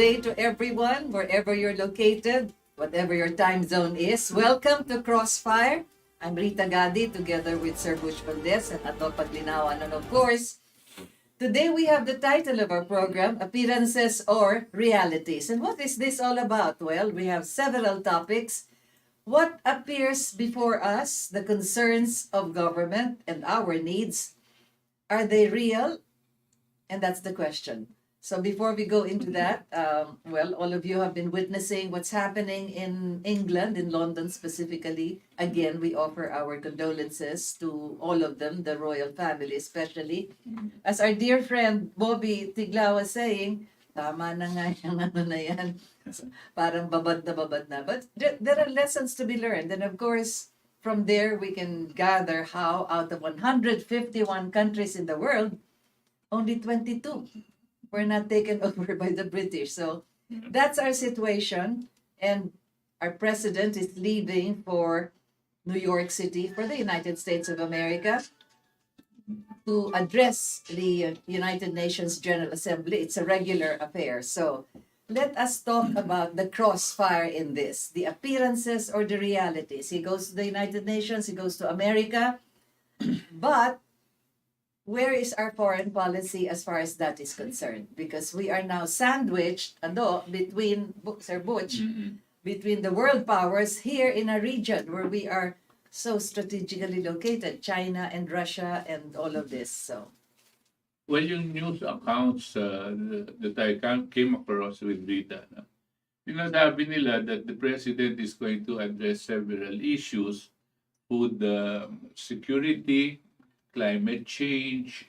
day to everyone, wherever you're located, whatever your time zone is. Welcome to Crossfire. I'm Rita Gadi, together with Sir Butch Valdes and Ato Paglinawan. And of course, today we have the title of our program, Appearances or Realities. And what is this all about? Well, we have several topics. What appears before us, the concerns of government and our needs, are they real? And that's the question. So before we go into that, well, all of you have been witnessing what's happening in England, in London specifically. Again, we offer our condolences to all of them, the royal family especially. As our dear friend Bobby Tigla was saying, tama na nga yung ano na yan. Parang babad na. But there are lessons to be learned. And of course, from there, we can gather how out of 151 countries in the world, only 22 were not taken over by the British. So that's our situation. And our president is leaving for New York City, for the United States of America, to address the United Nations General Assembly. It's a regular affair. So let us talk about the crossfire in this, the appearances or the realities. He goes to the United Nations, he goes to America, but where is our foreign policy as far as that is concerned? Because we are now sandwiched, between, Sir Butch, between the world powers here in a region where we are so strategically located, China and Russia and all of this. So, well, yung news accounts that I came across with Rita, sinasabi nila that the president is going to address several issues, food security, climate change,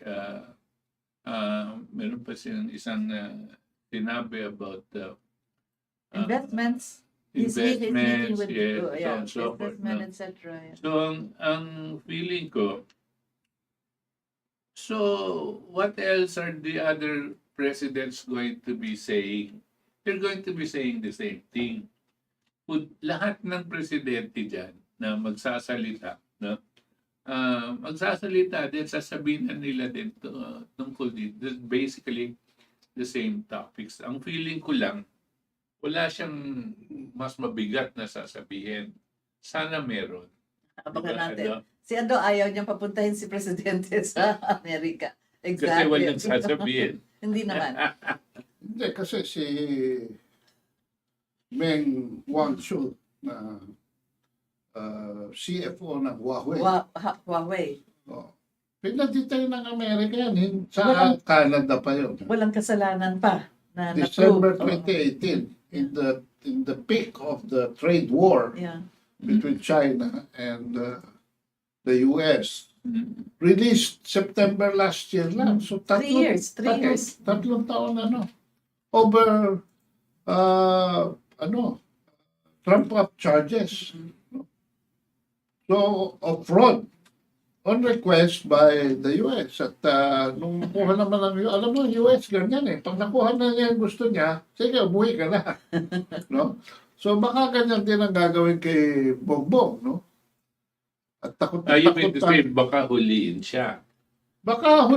meron pa siyang isang sinabi about investments. He's investments, meeting with yes, so on and so forth. businessmen, No? etc. Yeah. So, ang feeling ko, so what else are the other presidents going to be saying? They're going to be saying the same thing. Lahat ng presidente dyan na magsasalita, no? Magsasalita din, sasabihin na nila din tungkol dito. Basically, the same topics. Ang feeling ko lang, wala siyang mas mabigat na sasabihin. Sana meron. Abangan Diba, natin. ano? Si Ando ayaw niyang papuntahin si Presidente sa Amerika. Kasi Exactly. walang sasabihin. Hindi naman. Hindi, kasi si Meng Wanzhou na CFO ng Huawei. Huawei. Oh. Pinadetay ng Amerika yan. Sa Canada pa yun. Walang kasalanan pa na December na-prove. 2018, in the peak of the trade war Yeah. between China and the US, released September last year lang. So 3 years. tatlong taon over Trump up charges. So, of fraud on request by the US. At nung nakuha naman ng alam mo, US ganyan eh. Pag nakuha na niya yung gusto niya, sige, umuwi ka na. No? So, baka ganyan din ang gagawin kay Bongbong, no? At takot You mean to say, baka huliin siya. baka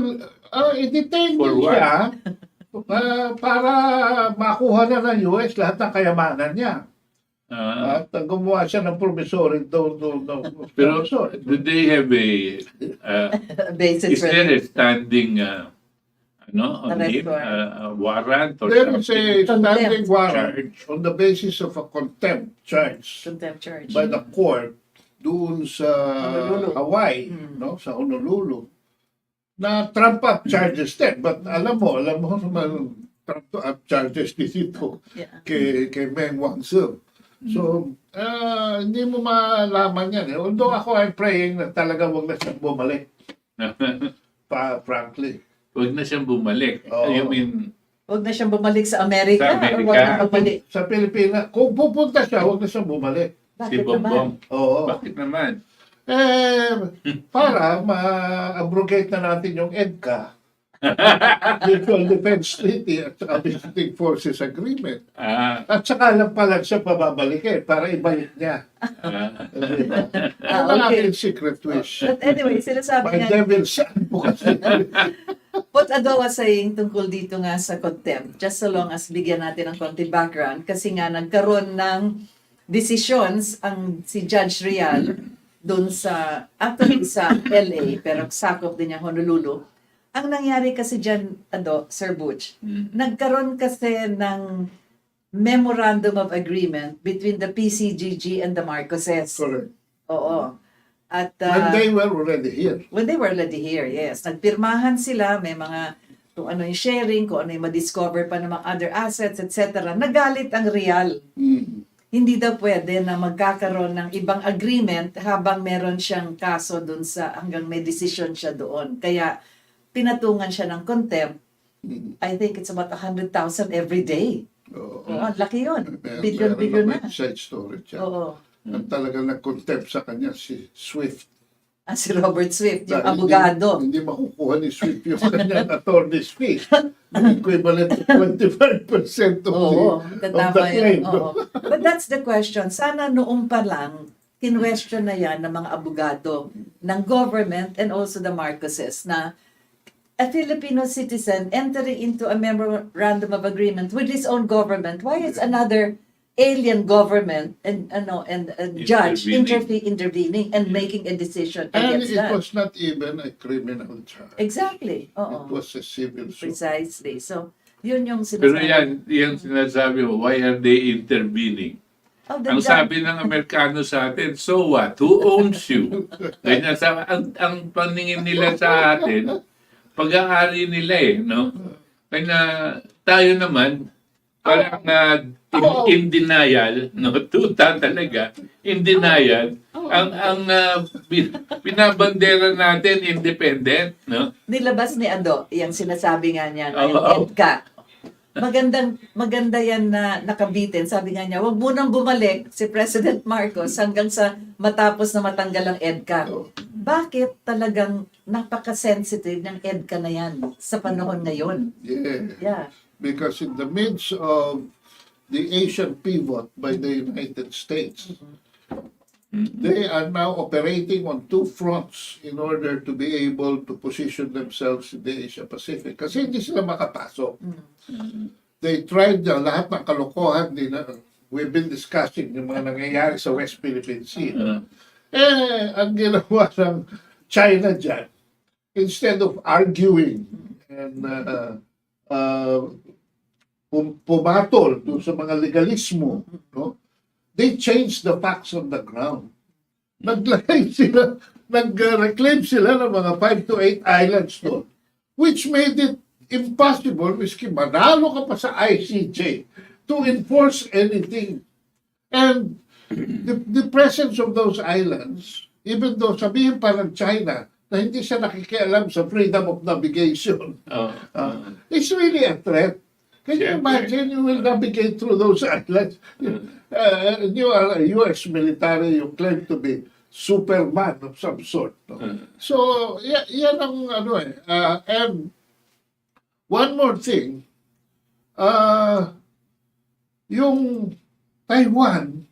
i-detain For din what? siya para makuha na ng US lahat ng kayamanan niya. At gumawa siya ng promissory Pero do they have a Basis is for there a it. standing on Arrest him, warrant. a warrant or There is a something? standing Contempt warrant on the basis of a contempt charge Contempt charge. by the court doon sa Honolulu. Hawaii, no, sa Honolulu, na trump up charges din. But alam mo naman trump up charges dito Yeah. kay Meng Wanzhou. So, hindi mo malaman yan. Although ako I'm praying na talaga wag na siyang bumalik. Frankly. Huwag na siyang bumalik. Oo. You mean, Huwag na siyang bumalik sa Amerika. Sa Amerika. Or huwag na bumalik. Sa Pilipinas, kung pupunta siya, wag na siyang bumalik. si Bakit Bongbong? naman? Oo. Bakit naman? Para ma-abrogate na natin yung EDCA Mutual Defense Treaty at saka Visiting Forces Agreement. Ah, At saka lang pala siya pababalikin para ibalik niya. Diba? Yan ang okay. aking secret wish. But anyway, sinasabi My nga, devil's advocacy. what Ado was saying tungkol dito nga sa contempt, just so long as bigyan natin ng konti background, kasi nga nagkaroon ng decisions ang si Judge Rial doon sa, actually sa LA, pero sakop din niya Honolulu. Ang nangyari kasi dyan, Sir Butch, nagkaroon kasi ng Memorandum of Agreement between the PCGG and the Marcoses. Correct. Oo. At When they were already here. when they were already here, yes. Nagpirmahan sila, may mga kung ano yung sharing, kung ano yung ma-discover pa ng mga other assets, etc. Nagalit ang Real. Hindi daw pwede na magkakaroon ng ibang agreement habang meron siyang kaso dun sa hanggang may decision siya doon. Kaya pinatungan siya ng contempt. I think it's about 100,000 every day. Oo. Oo, laki yun. Meron Billion-billion na. website storage. Oo. Ang talagang nag-contempt sa kanya si Swift. Si Robert Swift, yung Dahil abogado. Hindi makukuha ni Swift yung kanyang attorney's fee. Equivalent to 25% of Oo, the tatama claim. yun. Oo. But that's the question. Sana noong pa lang, kinwestiyon na yan ng mga abogado ng government and also the Marcoses na a Filipino citizen entering into a memorandum of agreement with his own government, why is another alien government and judge intervening and making a decision And against it that? was not even a criminal charge. Exactly. It Oo. was a civil suit. Precisely. So, yun yung pero sinasabi. yan sinasabi mo, why are they intervening? Oh, the Ang judge- sabi ng Amerikano sa atin, so what? Who owns you? Ganyan sa, ang paningin nila sa atin, pag-aari nila no? Kaya tayo naman, parang in denial, no? Tuta talaga, in denial. Ang binabandera natin, independent, no? Nilabas ni Ado, yung sinasabi nga niya, na yung Oo. EDCA. Maganda yan na nakabitin. Sabi nga niya, wag munang bumalik si President Marcos hanggang sa matapos na matanggal ang EDCA. Bakit talagang napaka-sensitive ng EDCA na yan sa panahon ngayon? Yeah. Yeah. Because in the midst of the Asian pivot by the United States, they are now operating on two fronts in order to be able to position themselves in the Asia Pacific. Kasi hindi sila makapasok. They tried lahat ng kalokohan din na we've been discussing yung mga nangyayari sa West Philippine Sea. Ang ginawa ng China dyan, instead of arguing and pumatol doon sa mga legalismo, no? They changed the facts on the ground. Nag-reclaim sila ng mga 5 to 8 islands doon, which made it impossible, miski manalo ka pa sa ICJ, to enforce anything. And the presence of those islands, even though sabihin pa ng China na hindi siya nakikialam sa freedom of navigation, it's really a threat. Can you imagine you will navigate through those islands? You are a U.S. military, you claim to be Superman of some sort. No? So, yan ang ano and one more thing, yung Taiwan,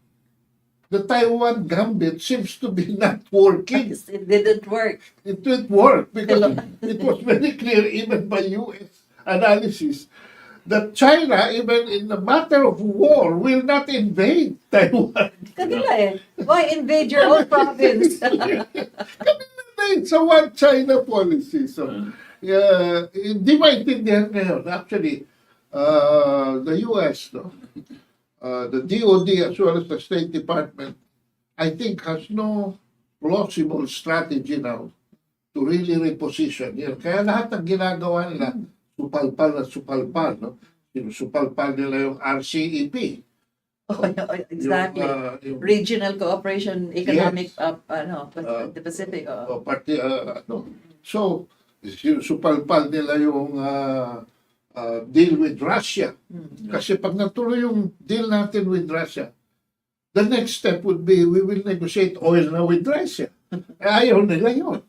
the Taiwan gambit seems to be not working. It didn't work. It didn't work because it was very clear even by U.S. analysis that China, even in the matter of war, will not invade Taiwan. Kanila Why invade your own province? It's a one China policy. So, hindi maintindihan ngayon. Actually, the U.S., no? The DOD as well as the State Department, I think has no plausible strategy now to really reposition. Yan. Kaya lahat ng ginagawa nila, supalpal na supalpal. No? Supalpal nila yung RCEP. Exactly. Yung, Regional Cooperation Economic, Yes. the Pacific. So, supalpal nila yung deal with Russia. Kasi pag natuloy yung deal natin with Russia, the next step would be we will negotiate oil na with Russia. Ayaw nila yun.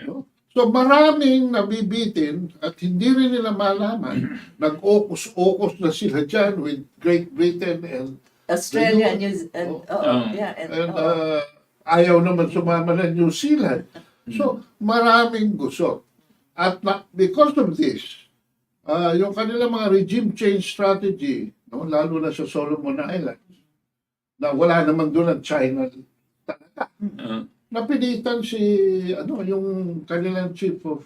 No? So So maraming nabibitin at hindi rin nila malaman. Nag-okos-okos na sila dyan with Great Britain and Australia, The New and yeah, and ayaw naman sumama ng New Zealand. So maraming gusto. At because of this, yung kanilang mga regime change strategy, no, lalo na sa Solomon Islands, na wala naman doon ang China talaga. Napilitan si yung kanilang chief of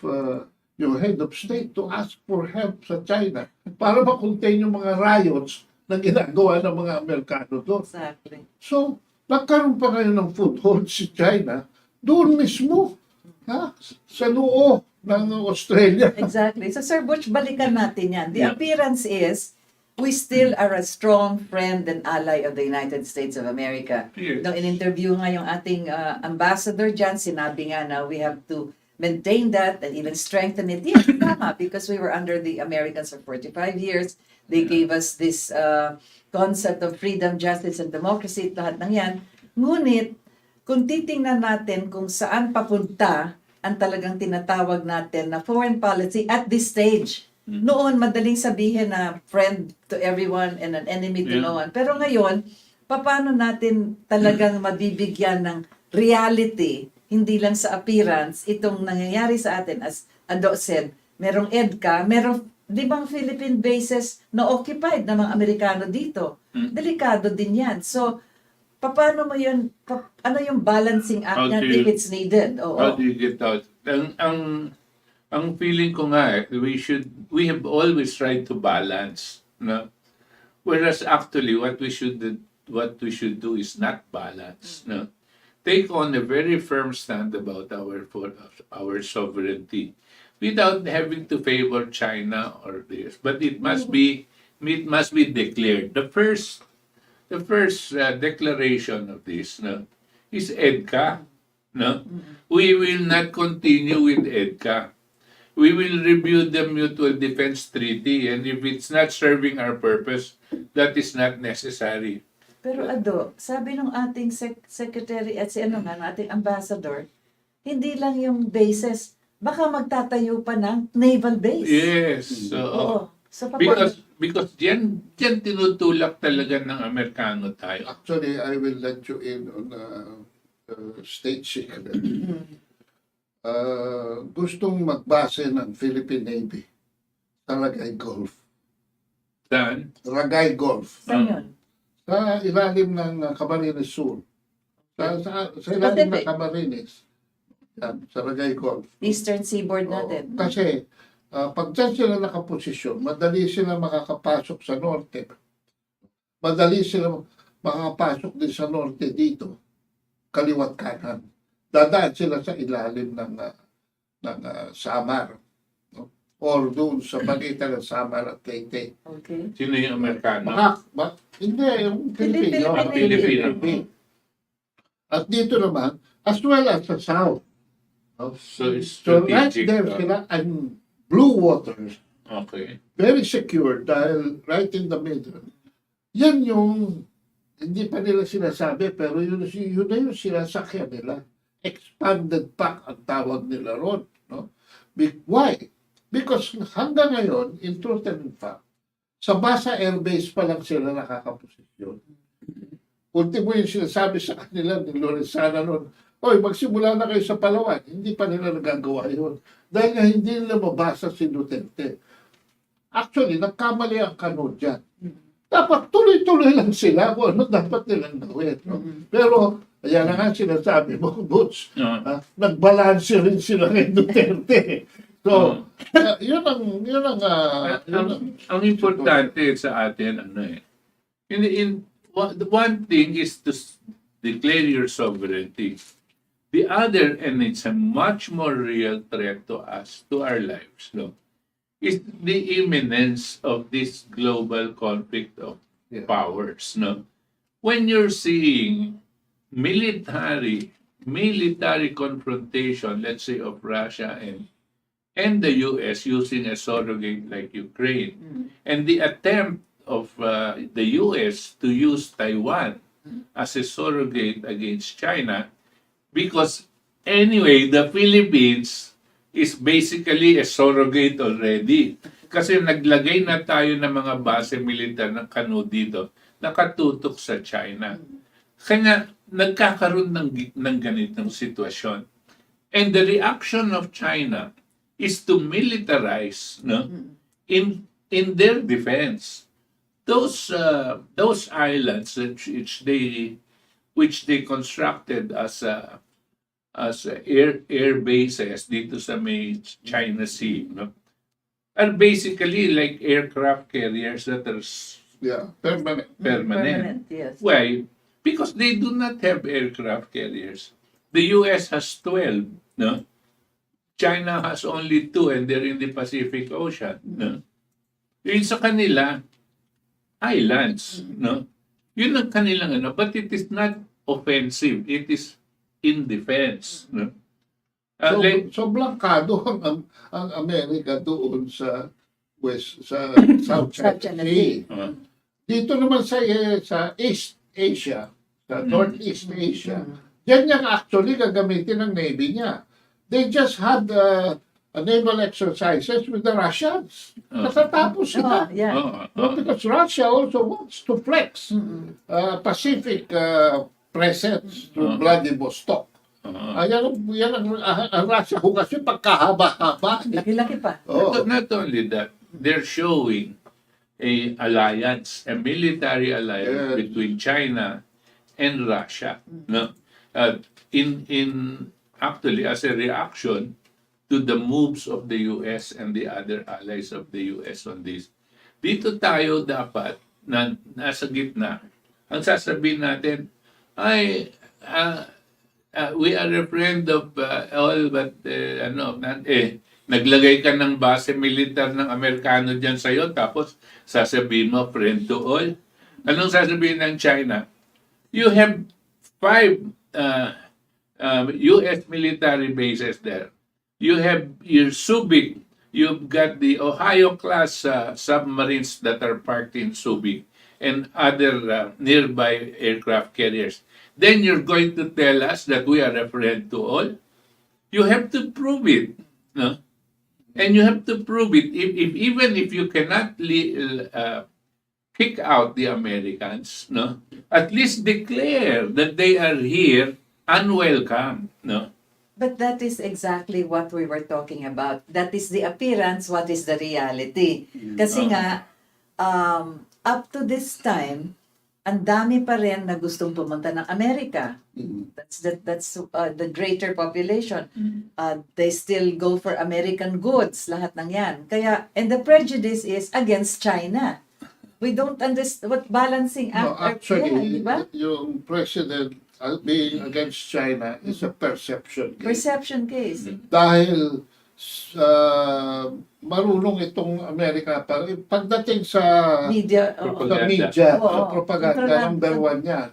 yung head of state to ask for help sa China para ma-contain yung mga riots na ginagawa ng mga Amerikano doon. exactly. So, nagkaroon pa ngayon ng foothold si China doon mismo, sa noo ng Australia. Exactly. So, Sir Butch, balikan natin yan. The Yeah. appearance is, we still are a strong friend and ally of the United States of America. Yes. No, in-interview nga yung ating ambassador dyan, sinabi nga na we have to maintain that and even strengthen it. Yes, tama, because we were under the Americans for 45 years. They gave us this concept of freedom, justice, and democracy, lahat ng yan. Ngunit, kung titingnan natin kung saan papunta ang talagang tinatawag natin na foreign policy at this stage. Noon, madaling sabihin na friend to everyone and an enemy to no one. Pero ngayon, paano natin talagang mabibigyan ng reality, hindi lang sa appearance, itong nangyayari sa atin, as Ado said, merong EDCA, merong 5 Philippine bases na occupied ng mga Amerikano dito. Delikado din yan. So, paano mo yun, ano yung balancing act niyan if it's needed? How do you get out? Ang feeling ko nga, we have always tried to balance, no? Whereas actually what we should do is not balance, no? Take on a very firm stand about our sovereignty without having to favor China or this, but it must be declared. The first declaration of this, no, is EDCA. No, we will not continue with EDCA. We will review the Mutual Defense Treaty, and if it's not serving our purpose, that is not necessary. Pero Ado, sabi ng ating secretary at ng ating ambassador, hindi lang yung bases, baka magtatayo pa ng naval base. Yes. Oo. So, Because diyan tinutulak talaga ng Amerikano tayo. Actually, I will let you in on state secret. Gustong magbase ng Philippine Navy sa Ragay Gulf. Dan? Ragay Gulf. saan yun? Sa ilalim ng Camarines Sur. Sa ilalim ng Camarines. Yan, sa Ragay Gulf. Eastern seaboard Oo, natin. kasi pag dyan sila nakaposisyon, madali sila makakapasok sa norte. Madali sila makakapasok din sa norte dito, kaliwat kanan. Dadaan sila sa ilalim ng Samar. No? Or doon sa pagitan ng Samar at Leyte. Okay. Sino yung Amerikano? Hindi, yung Pilipino. Pilipino. At dito naman, as well as sa south. No? So it's So right strategic. there sila, and blue waters, Okay. very secure dahil right in the middle. Yan yung, hindi pa nila sinasabi, pero yun na yung sinasakyan nila. Expanded pack ang tawag nila ron. No? Why? Because hanggang ngayon, in truth and in fact, sa Basa Air Base pa lang sila nakakaposisyon. Ultimo yung sinasabi sa kanila ni Lorenzana noon, oy, magsimula na kayo sa Palawan. Hindi pa nila nagagawa yun. Dahil nga hindi nila mabasa si Duterte. Actually, nagkamali ang kanod dyan. Dapat tuloy-tuloy lang sila kung ano dapat nilang gawin. No? Pero, ayan na nga sinasabi mo, Butch, nagbalanse rin sila kay Duterte. So, yun ang Ang importante sa atin, one thing is to declare your sovereignty. The other, and it's a much more real threat to us, to our lives, no, is the imminence of this global conflict of powers. No, when you're seeing military confrontation, let's say of Russia and the U.S. using a surrogate like Ukraine, and the attempt of the U.S. to use Taiwan as a surrogate against China. Because anyway, the Philippines is basically a surrogate already. Kasi naglagay na tayo ng mga base militar ng kano dito, nakatutok sa China. Kaya nagkakaroon ng ganitong sitwasyon. And the reaction of China is to militarize, no, in their defense. Those islands which they constructed as air bases dito sa may China Sea, no, are basically like aircraft carriers that are Permanent. permanent. Yes. Why? Because they do not have aircraft carriers. The US has 12, no? China has only 2 and they're in the Pacific Ocean, no? Yun sa kanila, islands, no? Yun ang kanilang ano, but it is not offensive. It is in defense, no? So blankado ang Amerika doon sa South China Sea. Dito naman sa East Asia, sa Northeast Asia, yan yung actually gagamitin ng Navy niya. They just had naval exercises with the Russians. Natatapos sila. Because Russia also wants to flex Pacific presence to Vladivostok. Yan ang Russia ko kasi pagkahaba-haba. Laki-laki pa. Not only that, they're showing a alliance, a military alliance between China and Russia. No, actually as a reaction to the moves of the US and the other allies of the US on this. Dito tayo dapat nasa gitna. Ang sasabihin natin ay we are a friend of all, but naglagay ka ng base militar ng Amerikano dyan sa'yo, tapos sasabihin mo, friend to all. Anong sasabihin ng China? You have 5 U.S. military bases there. You have your Subic. You've got the Ohio-class submarines that are parked in Subic and other nearby aircraft carriers. Then you're going to tell us that we are a friend to all? You have to prove it, no? And you have to prove it. Even if you cannot kick out the Americans, no, at least declare that they are here unwelcome, no. But that is exactly what we were talking about. That is the appearance, what is the reality. Kasi nga, up to this time, ang dami pa rin na gustong pumunta ng Amerika. That's the greater population. They still go for American goods, lahat ng yan. Kaya, and the prejudice is against China. We don't understand what balancing act. Actually, diba? yung president being against China is a perception case. Perception case. Dahil marunong itong Amerika pagdating sa Media. propaganda number 1 yan.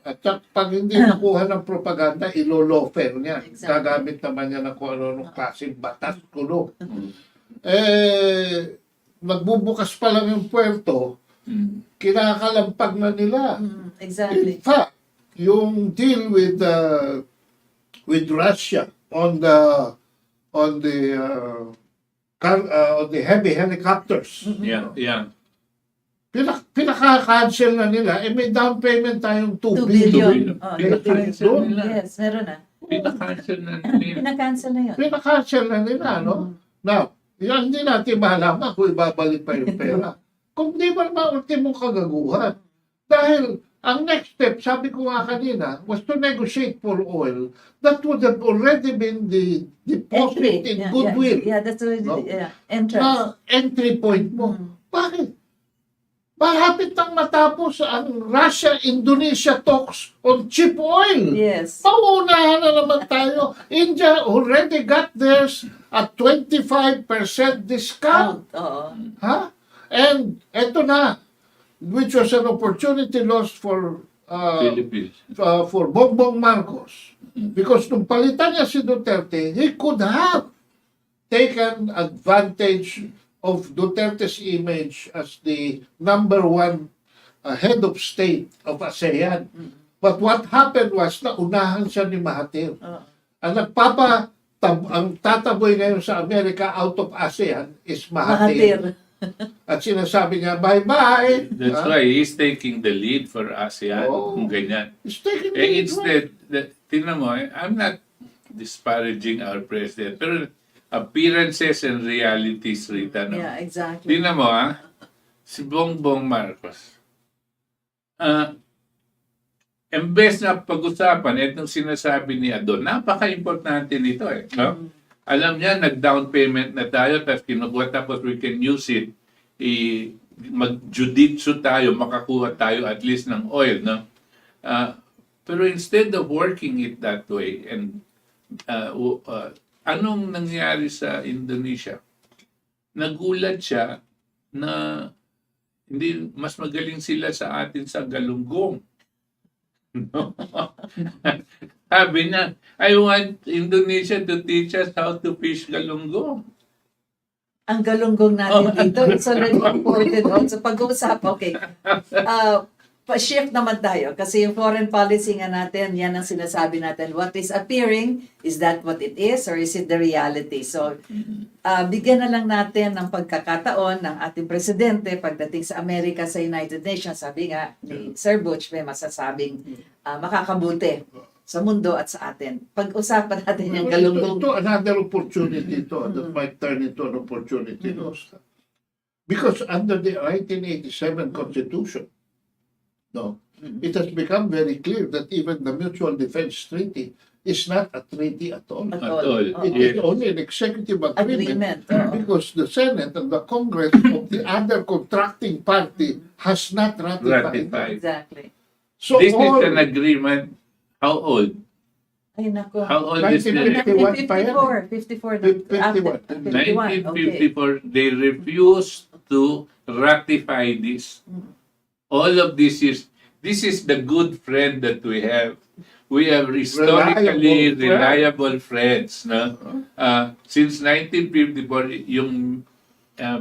At pag hindi nakuha ng propaganda, ilolofer niya. Exactly. Gagamit naman niya ng kung ano klaseng batas kulo. Magbubukas pa lang yung puerto, kinakalampag na nila. Exactly. In fact, yung deal with Russia on the heavy helicopters. Yeah. Pinaka-cancel na nila. May down payment tayong 2 billion. Pinaka-cancel nila. Yes, meron na. Pinaka-cancel na nila. Pinaka-cancel na yun. Pinaka-cancel na nila, no? Now, yan hindi natin malaman kung ibabalik pa yung pera. Kung di ba naman ultimong kagaguhan. Dahil ang next step, sabi ko nga kanina, was to negotiate for oil. That would have already been the deposit in goodwill. Yeah, that's already entrance. Na entry point mo. Bakit? Malapit nang matapos ang Russia-Indonesia talks on cheap oil. Yes. Paunahan na naman tayo. India already got theirs at 25% discount. Ha? And eto na, which was an opportunity lost for Philippines. For Bongbong Marcos. Because nung palitan niya si Duterte, he could have taken advantage of Duterte's image as the number 1 head of state of ASEAN. But what happened was, naunahan siya ni Mahathir. Ang ang tataboy ngayon sa Amerika out of ASEAN is Mahathir. Mahathir. At sinasabi niya, bye-bye. That's why he's taking the lead for ASEAN. Oo. Kung ganyan. He's taking the Eh, lead, instead, tingnan mo, I'm not disparaging our president, pero appearances and realities, Rita, no? Yeah, exactly. Tingnan mo, si Bongbong Marcos. Embes na pag-usapan, itong sinasabi ni Adon, napaka-importante nito no? Alam niya, nag-down payment na tayo, tapos kinukuha, tapos we can use it, mag-juditsu tayo, makakuha tayo at least ng oil, no? Pero instead of working it that way, and anong nangyari sa Indonesia? Nagulat siya na hindi mas magaling sila sa atin sa galunggong. No? Sabi niya, I want Indonesia to teach us how to fish galunggong. Ang galunggong natin dito, it's already imported also. Pag-uusap, okay. Pa-shift naman tayo kasi yung foreign policy nga natin, yan ang sinasabi natin. What is appearing, is that what it is or is it the reality? So, bigyan na lang natin ng pagkakataon ng ating presidente pagdating sa Amerika, sa United Nations. Sabi nga ni Sir Butch, may masasabing makakabuti sa mundo at sa atin. Pag-usapan natin yung galunggong. Ito another opportunity that might turn into an opportunity. No? Because under the 1987 Constitution, it has become very clear that even the Mutual Defense Treaty is not a treaty at all. At all. It is only an executive agreement. Because the Senate and the Congress of the other contracting party has not ratified. Exactly. So This is all an agreement. How old? Ay, nako. How old is the 1951 1954, they refused to ratify this. All of this is the good friend that we have. We have historically reliable friends. No? Since 1954, yung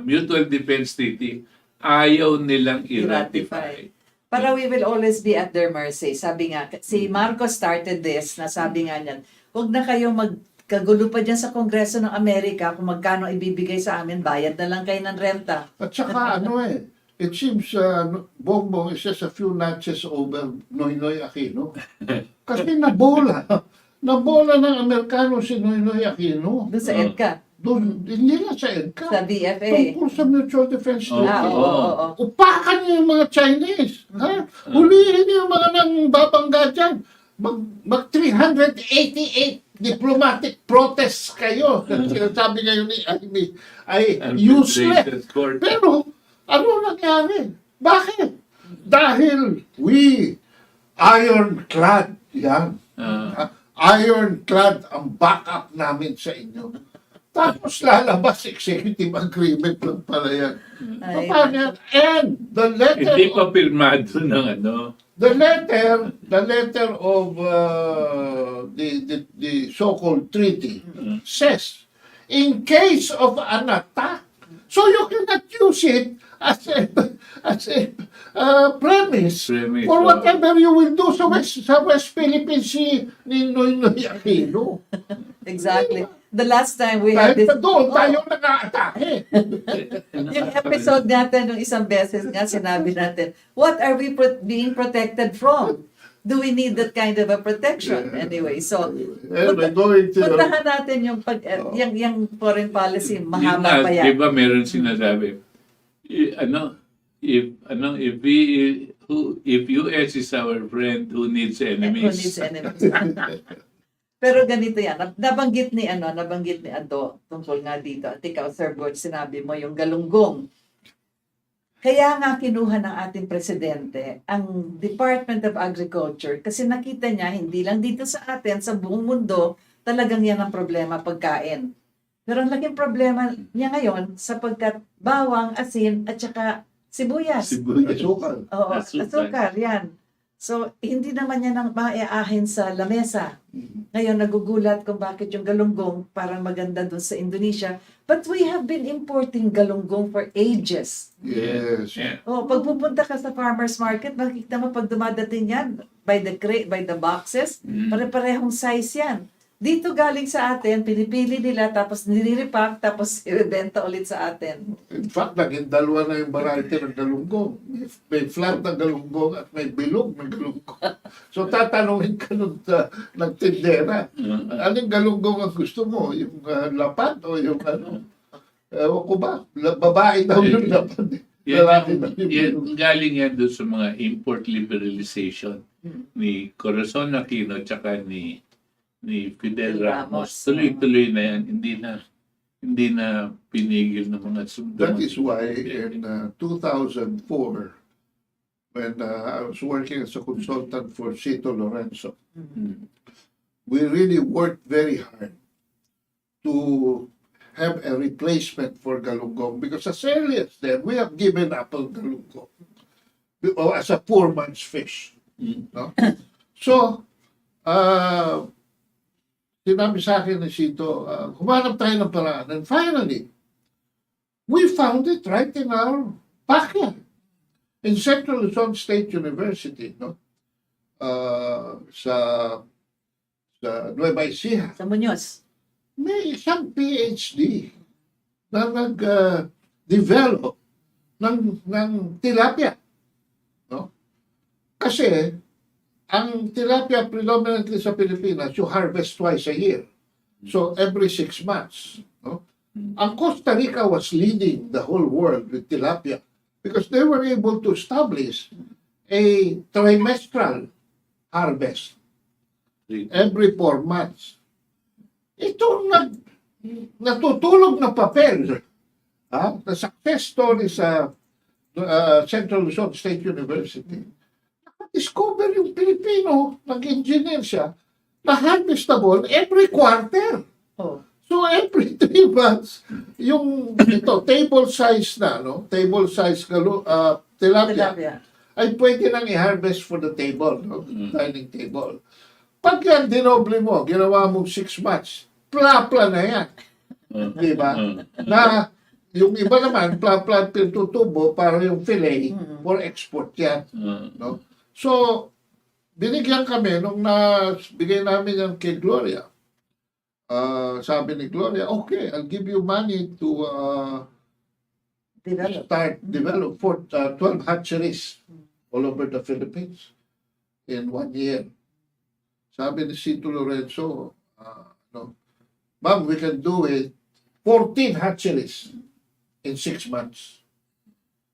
Mutual Defense Treaty, ayaw nilang i-ratify. Para we will always be at their mercy. Sabi nga, si Marcos started this, na sabi nga niyan, huwag na kayo magkagulo pa dyan sa Kongreso ng Amerika kung magkano ibibigay sa amin, bayad na lang kayo ng renta. At saka it seems Bongbong is just a few notches over Noynoy Aquino. Kasi nabola ng Amerikano si Noynoy Aquino. Doon sa EDCA. Doon, hindi na sa EDCA. Sa BFA. Tungkol sa Mutual Defense Treaty. Oo. Upakan niyo yung mga Chinese. Hulihin niyo yung mga nang babangga dyan. Mag 388 diplomatic protests kayo. Sinasabi ngayon ay useless. Pero, ano nangyari? Bakit? Dahil ironclad yan. Ironclad ang backup namin sa inyo. Tapos lalabas executive agreement lang pala yan. Paano yan? And the letter Hindi pa pirmado ng the letter of the so-called treaty says, in case of an attack, so you cannot use it as a premise for whatever you will do sa West Philippine Sea ni Noynoy Aquino. Exactly. The last time we had this... Dahil doon tayo nag-aatake. Yung episode natin, nung isang beses nga, sinabi natin, what are we being protected from? Do we need that kind of a protection? Anyway, so, puntahan natin yung foreign policy, mahaba pa yan. Diba meron sinasabi, if US is our friend, who needs enemies? Who needs enemies? Pero ganito yan, nabanggit ni Ado tungkol nga dito. At ikaw, Sir Butch, sinabi mo yung galunggong. Kaya nga kinuha ng ating presidente ang Department of Agriculture kasi nakita niya, hindi lang dito sa atin, sa buong mundo, talagang yan ang problema, pagkain. Pero ang laking problema niya ngayon sapagkat bawang, asin, at saka sibuyas. Asukal. Oo, asukal, yan. So, hindi naman niya nang maiahin sa lamesa. Ngayon, nagugulat kung bakit yung galunggong parang maganda doon sa Indonesia. But we have been importing galunggong for ages. Yes. Oh, pag pupunta ka sa farmer's market, makikita mo pag dumadating yan, by the crate, by the boxes, pare-parehong size yan. Dito galing sa atin, pinipili nila, tapos nire-repack, tapos ibebenta ulit sa atin. In fact, naging dalawa na yung variety ng galunggong. May flat na galunggong at may bilog na galunggong. So tatanungin ka nun sa nagtindera, anong galunggong ang gusto mo? Yung lapad o yung ano? Ewan ko ba? Babae daw yung lapad. Lalaki daw yung bilog. Galing yan doon sa mga import liberalization ni Corazon Aquino tsaka ni Fidel Ramos. Ramos. Tuloy-tuloy na yan. Hindi na pinigil ng mga sundalo. That is why in 2004, when I was working as a consultant for Cito Lorenzo, we really worked very hard to have a replacement for galunggong because as early as then, we have given up on galunggong as a poor man's fish. No? So, sinabi sa akin ni Cito, humanap tayo ng paraan. And finally, we found it right in our backyard. In Central Luzon State University, no? Sa Nueva Ecija. Sa Muñoz. May isang PhD na nag-develop ng tilapia. No? Kasi, ang tilapia predominantly sa Pilipinas, you harvest twice a year. So, every 6 months. No? Ang Costa Rica was leading the whole world with tilapia because they were able to establish a trimestral harvest every 4 months. Ito natutulog na papel. The success story sa Central Luzon State University. Discover yung Pilipino, nag-engineer siya, na harvestable every quarter. Oh. So every 3 months, yung table size na, no? Table size tilapia, Tilapia. ay pwede nang i-harvest for the table, no? Dining table. Pag yan dinoble mo, ginawa mong 6 months, plapla na yan. Di ba? Na yung iba naman, plapla pintutubo para yung fillet for export yan. No? So, binigyan kami nung bigay namin yan kay Gloria. Sabi ni Gloria, okay, I'll give you money to develop for 12 hatcheries all over the Philippines in 1 year. Sabi ni Cito Lorenzo, no, Ma'am, we can do it 14 hatcheries in 6 months.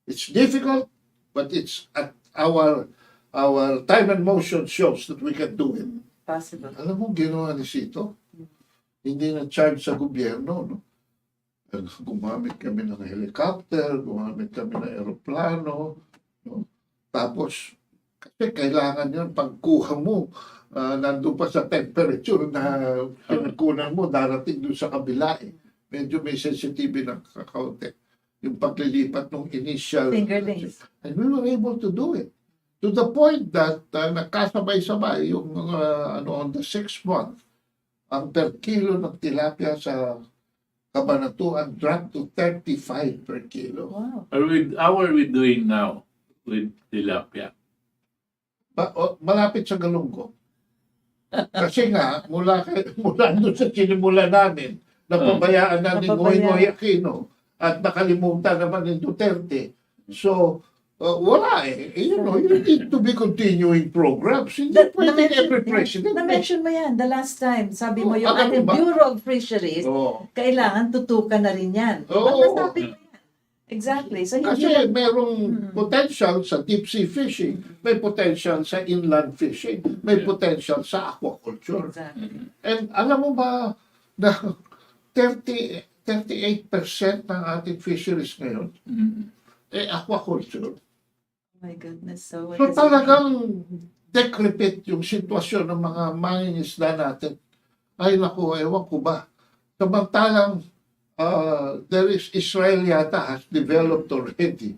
It's difficult, but it's at our time and motion shows that we can do it. Possible. Alam mo, ginawa ni Cito, hindi na charge sa gobyerno, no? Gumamit kami ng helicopter, gumamit kami ng aeroplano, no? Tapos, kasi kailangan yun, pagkuha mo, nandun pa sa temperature na pinagkunan mo, darating doon sa kabila. Medyo may sensitivity ng kakaunti. Yung paglilipat ng initial. Fingerlings. And we were able to do it. To the point that nagkasabay-sabay yung on the 6th month, ang per kilo ng tilapia sa Cabanatuan dropped to 35 per kilo. Wow. How are we doing now with tilapia? Malapit sa galunggong. Kasi nga, mula doon sa sinimula namin, napabayaan namin Ngoy Aquino at nakalimutan naman ni Duterte. So, wala eh. You need to be continuing programs. Hindi pwede every president. Na-mention mo yan the last time. Sabi mo yung alam mo ating ba? Bureau of Fisheries, kailangan tutukan na rin yan. Oo. Nasabi mo yan. Exactly. So, hindi Kasi lang- merong potential sa deep sea fishing, may potential sa inland fishing, may potential sa aquaculture. Exactly. And alam mo ba na 38% ng ating fisheries ngayon aquaculture. Oh my goodness. So, what So is it? talagang decrepit yung sitwasyon ng mga mangingisda natin. Ay naku, ewan ko ba. Samantalang there is Israel yata has developed already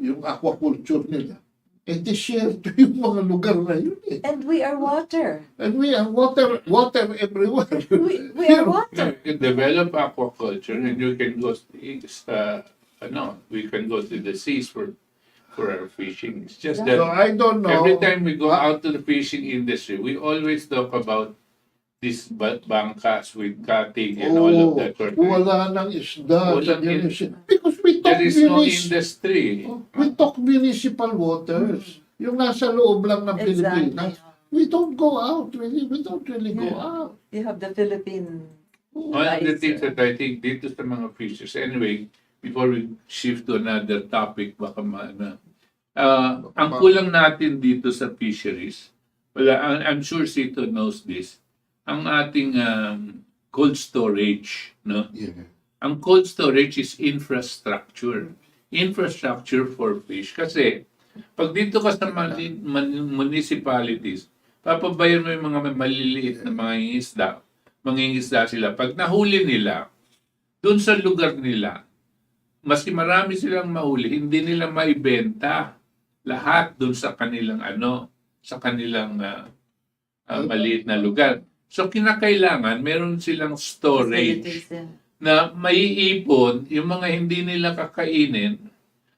yung aquaculture nila. Eh di share to yung mga lugar na yun eh. And we are water. And we are water everywhere. We are water. You can develop aquaculture and you can go we can go to the seas for our fishing. It's just So that I don't know. every time we go out to the fishing industry, we always talk about these bangkas with cutting and all of that. Wala nang isda. Walang Because we talk There is no industry. we talk municipal waters. Yung nasa loob lang ng Pilipinas. We don't go out, really. We don't really go out. You have the Philippine One of the things that I think dito sa mga fisheries, anyway, before we shift to another topic, baka ang kulang natin dito sa fisheries, I'm sure Sito knows this, ang ating cold storage, no? Yeah. Ang cold storage is infrastructure. Infrastructure for fish. Kasi, pag dito ka sa municipalities, papabayan mo yung mga maliliit na mga isda. Mangingisda sila. Pag nahuli nila, dun sa lugar nila, maski marami silang mahuli, hindi nila maibenta lahat dun sa kanilang sa kanilang maliit na lugar. So, kinakailangan, meron silang storage na maiipon yung mga hindi nila kakainin.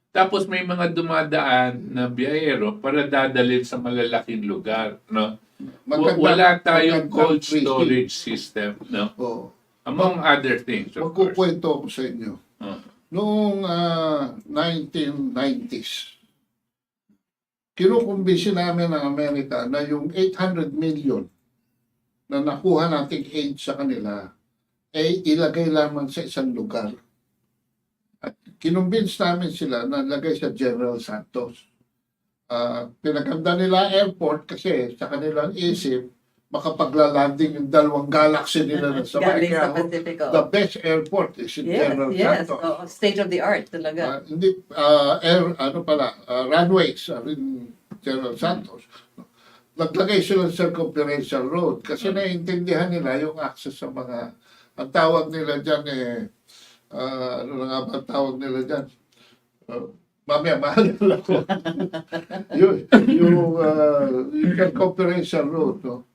Tapos may mga dumadaan na biyahero para dadalhin sa malalaking lugar, no? Wala tayong cold storage system, no? Oh. Among other things, of course. Magkukwento ko sa inyo. Noong 1990s, kinukumbisi namin ng Amerika na yung 800 million na nakuha nating aid sa kanila ay ilagay lamang sa isang lugar. At kinumbins namin sila na lagay sa General Santos. Pinaganda nila airport kasi sa kanilang isip, makapaglalanding yung dalawang galaxy nila na sabay. Galing sa Kaya Pacifico. the best airport is in General Santos. Oh, state of the art talaga. Hindi, runways are in General Santos. Naglagay sila sa circumferential road kasi naiintindihan nila yung access sa mga, ang tawag nila dyan ano na nga ba ang tawag nila dyan? Mamaya, maalala ko. yung circumferential road, no?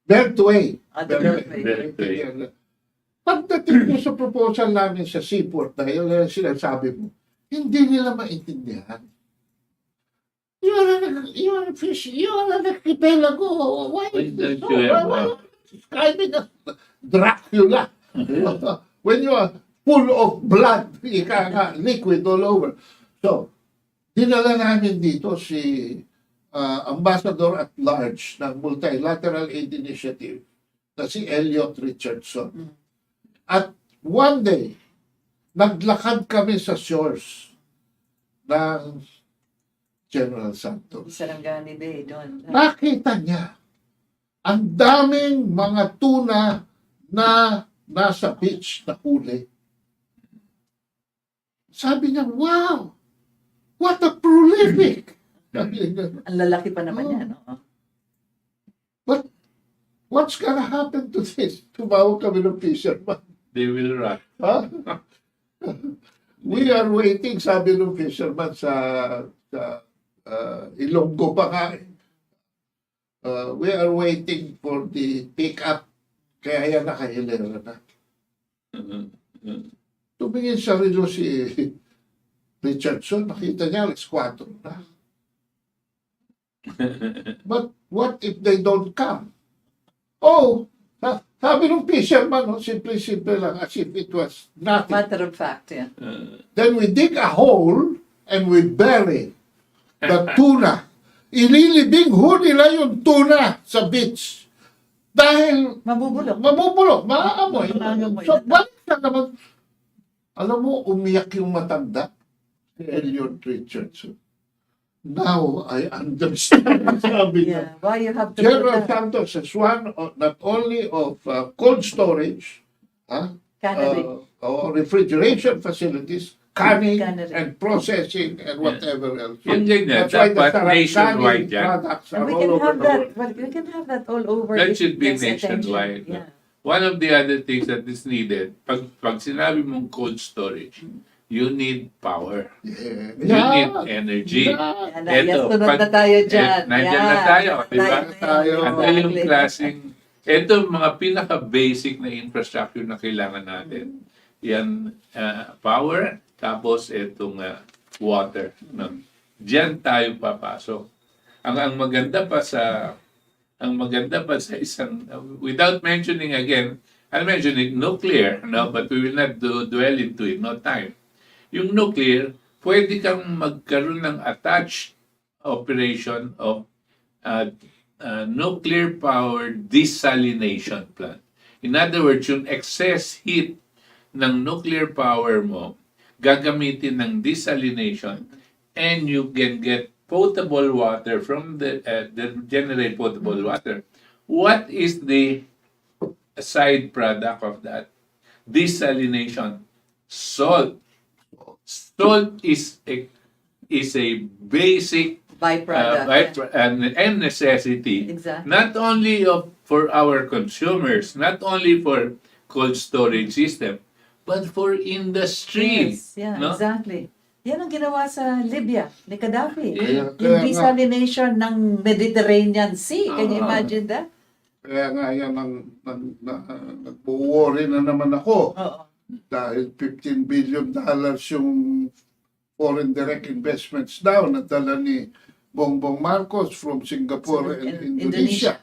Beltway. The Beltway. Beltway. Pagdating mo sa proposal namin sa seaport, dahil sinasabi mo, hindi nila maintindihan. You are a fish, you are an archipelago. Why is this so? Describing as Dracula. When you are full of blood, liquid all over. So, dinala namin dito si Ambassador at Large ng Multilateral Aid Initiative na si Elliot Richardson. At one day, naglakad kami sa shores ng General Santos. Sarangani Bay doon. Nakita niya ang daming mga tuna na nasa beach na huli. Sabi niya, wow! What a prolific! Ang lalaki pa naman yan. No? But what's gonna happen to this? Tumawag kami ng fisherman. They will rot. Huh? We are waiting, sabi ng fisherman sa Ilonggo pa nga. We are waiting for the pick-up. Kaya yan nakahilera na. Tumingin sa relo si Richardson, nakita niya alas 4 na. But what if they don't come? Oh, sabi ng fisherman, simple lang, as if it was nothing. Matter of fact, yeah. Then we dig a hole and we bury the tuna. Ililibing ho nila yung tuna sa beach. Dahil Mabubulok. maaamoy. So, balik na naman. Alam mo, umiyak yung matanda, si Elliot Richardson. Now, I understand, sabi niya. Yeah. Why you have to General do that? Santos is one not only of cold storage, Cannery. or refrigeration facilities, canning Cannery. and processing and whatever else. Yung ganyan, That's why the dapat nationwide canning yan. products And are we all can over have the that. world. Well, we can have that all over. That if should be there's attention. nationwide. Yeah. One of the other things that is needed, pag sinabi mong cold storage, you need power. Yeah. You need energy. Yeah. Yes, sunod na tayo dyan. Nandyan na tayo, di ba? Tayo. Ano yung klaseng, ito mga pinaka-basic na infrastructure na kailangan natin. Yan, power, tapos itong water. No? Diyan tayo papasok. Ang maganda pa sa ang maganda pa sa isang, without mentioning again, I'll mention it, nuclear, no? But we will not dwell into it, no time. Yung nuclear, pwede kang magkaroon ng attached operation of nuclear power desalination plant. In other words, yung excess heat ng nuclear power mo, gagamitin ng desalination, and you can get potable water from the generate potable water. What is the side product of that? Desalination. Salt. Salt is a basic Byproduct. and necessity. Exactly. Not only for our consumers, not only for cold storage system, but for industry. Yes, yeah, no? exactly. Yan ang ginawa sa Libya ni Gaddafi. Yeah. Yung Kaya nga- desalination ng Mediterranean Sea. Can you Ah. imagine that? Kaya nga yan nagpo-worry na naman ako. Oo. Dahil $15 billion yung foreign direct investments daw na dala ni Bongbong Marcos from Singapore and Indonesia.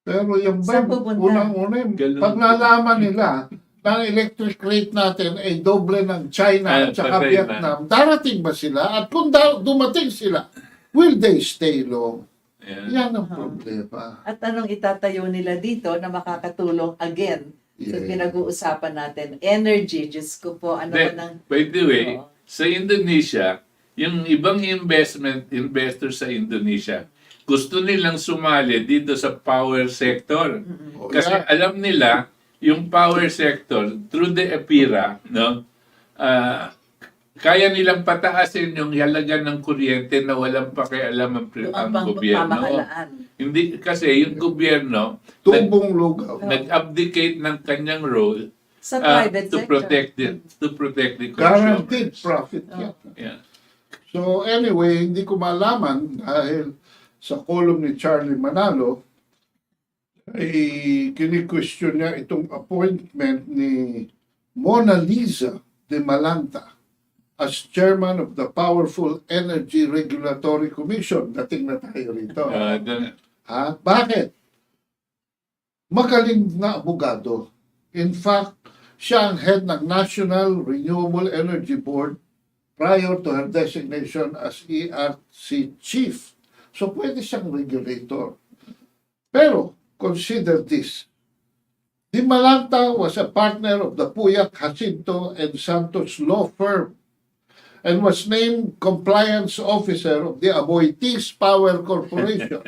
Pero yung ba, Saan pupunta? unang-una, Ganun. pag nalaman nila na ang electric rate natin ay doble ng China at saka patay na. Vietnam, darating ba sila? At kung dumating sila, will they stay long? Yeah. Yan ang problema. At anong itatayo nila dito na makakatulong again sa Yeah. pinag-uusapan natin? Energy, Diyos ko po, ano Then, ba ng... by the way, Oo. sa Indonesia, yung ibang investors sa Indonesia, gusto nilang sumali dito sa power sector. O Kasi yan. alam nila, yung power sector, through the EPIRA, no, kaya nilang pataasin yung halaga ng kuryente na walang pakialam ang gobyerno. Pamahalaan. Hindi, kasi yung gobyerno, Tubong lugaw. nag-abdicate ng kanyang role Sa private to sector. protect the Guaranteed consumers. profit yan. Yeah. So anyway, hindi ko malaman dahil sa column ni Charlie Manalo ay kini-question niya itong appointment ni Mona Lisa de Malanta as chairman of the Powerful Energy Regulatory Commission. Dating na tayo rito. Ha? Bakit? Magaling na abogado. In fact, siya ang head ng National Renewable Energy Board prior to her designation as ERC chief. So pwede siyang regulator. Pero, consider this. Di Malanta was a partner of the Puyak, Jacinto, and Santos law firm and was named compliance officer of the Aboitiz Power Corporation.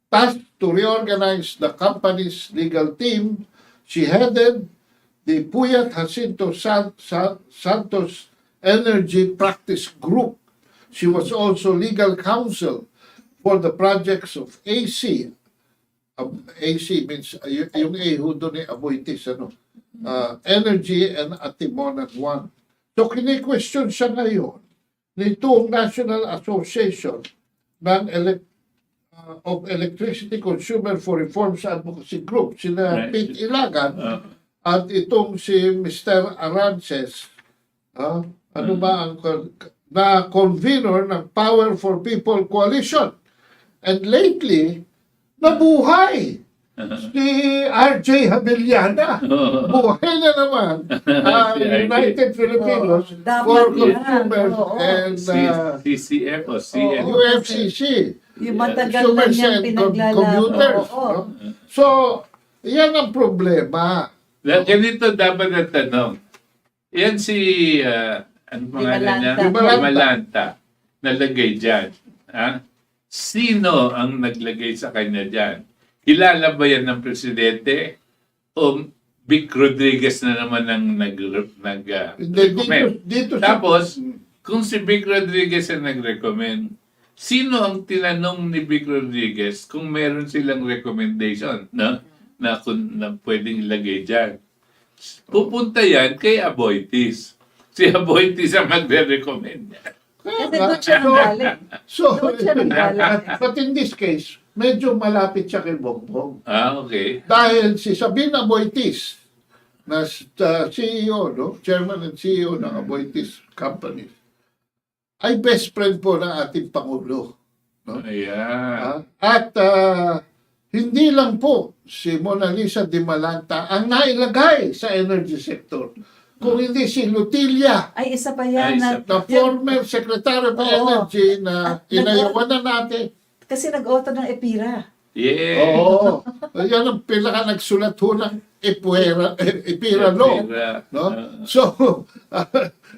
Tasked to reorganize the company's legal team, she headed the Puyat Jacinto Santos Energy Practice Group. She was also legal counsel for the projects of AC. AC means yung A who doon ay Aboitiz, Energy and Katipunan 1. So kini-question siya ngayon nitong National Association ng of Electricity Consumer for Reforms Advocacy Group, sina Right. Pete Ilagan, at itong si Mr. Arances, ano ba ang na convener ng Power for People Coalition. And lately, nabuhay si RJ Habeliana. Buhay na naman ang Si RJ. United Filipinos dapat for yan. Consumers Oo. and CCF o CN. UFCC. Yung matagal na niyang pinaglalaro. Computers. Oo. No? So, yan ang problema. Ganito dapat ang tanong. Yan si, ano pangalan niya? Di Malanta. Malanta. Nalagay dyan. Ha? Sino ang naglagay sa kanya dyan? Kilala ba yan ng presidente? O Vic Rodriguez na naman ang nag-recommend? Dito Tapos, kung si Vic Rodriguez ang nag-recommend, sino ang tinanong ni Vic Rodriguez kung meron silang recommendation na pwedeng ilagay dyan? Pupunta yan kay Aboitiz. Si Aboitiz ang magre-recommend niya. Kasi doon siya nanggaling. So, Doon siya nanggaling. but in this case, medyo malapit siya kay Bongbong. Okay. Dahil si Sabina Aboitiz, na CEO, no? Chairman and CEO ng Aboitiz Company, ay best friend po ng ating Pangulo. No? Ayan. At hindi lang po si Mona Lisa Di Malanta ang nailagay sa energy sector. Kung hindi si Lutilia, Ay, isa pa Ay, yan. isa na former Secretary of Oo. Energy na inayawan na natin. Kasi nag-auto ng EPIRA. Yeah. Oo. Yan ang pinaka nagsulat ho ng Ipira Law. No? So,